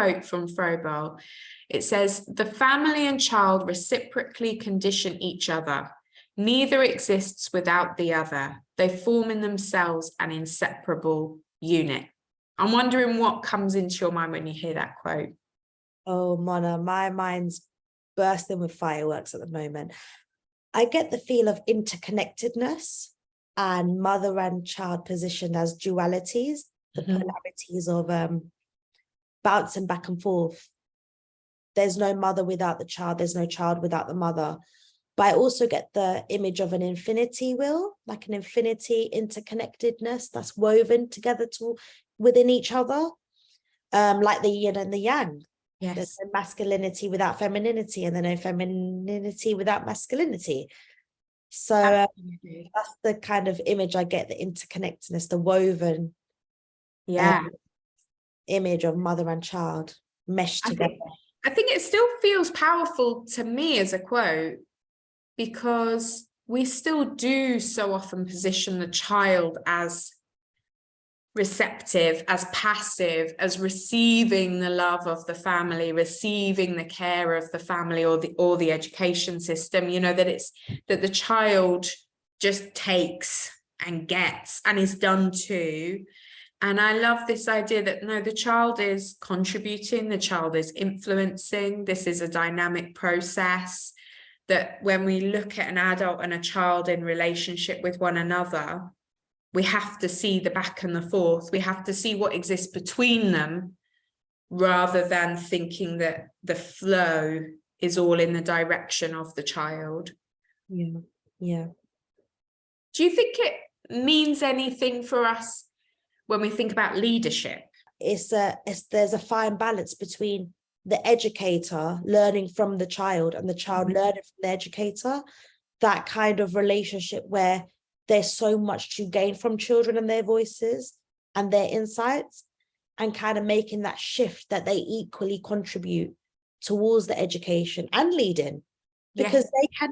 quote from Froebel. It says, "The family and child reciprocally condition each other. Neither exists without the other. They form in themselves an inseparable unit." I'm wondering what comes into your mind when you hear that quote. Oh, Mona, my mind's bursting with fireworks at the moment. I get the feel of interconnectedness and mother and child positioned as dualities, the polarities of bouncing back and forth. There's no mother without the child. There's no child without the mother. But I also get the image of an infinity wheel, like an infinity interconnectedness that's woven together within each other, like the yin and the yang. Yes. There's no masculinity without femininity, and then no femininity without masculinity. So that's the kind of image I get, the interconnectedness, the woven image of mother and child meshed together. I think it still feels powerful to me as a quote, because we still do so often position the child as receptive, as passive, as receiving the love of the family, receiving the care of the family or the education system, you know, that the child just takes and gets and is done to. And I love this idea that no, the child is contributing, the child is influencing. This is a dynamic process, that when we look at an adult and a child in relationship with one another, we have to see the back and the forth. We have to see what exists between them, rather than thinking that the flow is all in the direction of the child. Yeah, yeah. Do you think it means anything for us when we think about leadership? There's a fine balance between the educator learning from the child and the child learning from the educator. That kind of relationship where there's so much to gain from children and their voices and their insights, and kind of making that shift that they equally contribute towards the education and leading, because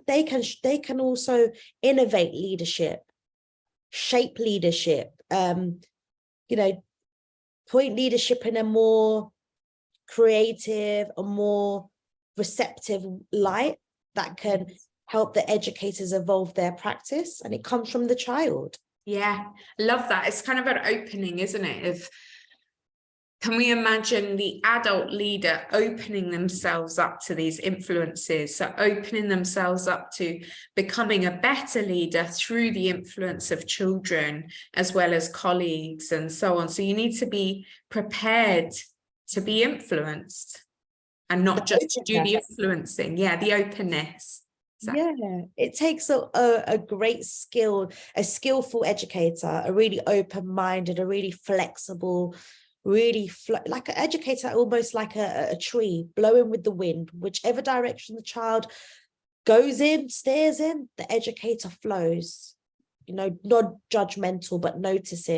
they can also innovate leadership, shape leadership, you know, point leadership in a more creative, a more receptive light that can help the educators evolve their practice, and it comes from the child. Yeah, love that. It's kind of an opening, isn't it? Can we imagine the adult leader opening themselves up to these influences, so opening themselves up to becoming a better leader through the influence of children as well as colleagues and so on. So you need to be prepared to be influenced and not just to do the influencing. Yeah, the openness. Exactly. Yeah, it takes a great skill, a skillful educator, a really open-minded, a really flexible, really like an educator, almost like a tree blowing with the wind. Whichever direction the child goes in, steers in, the educator flows, you know, not judgmental, but noticing.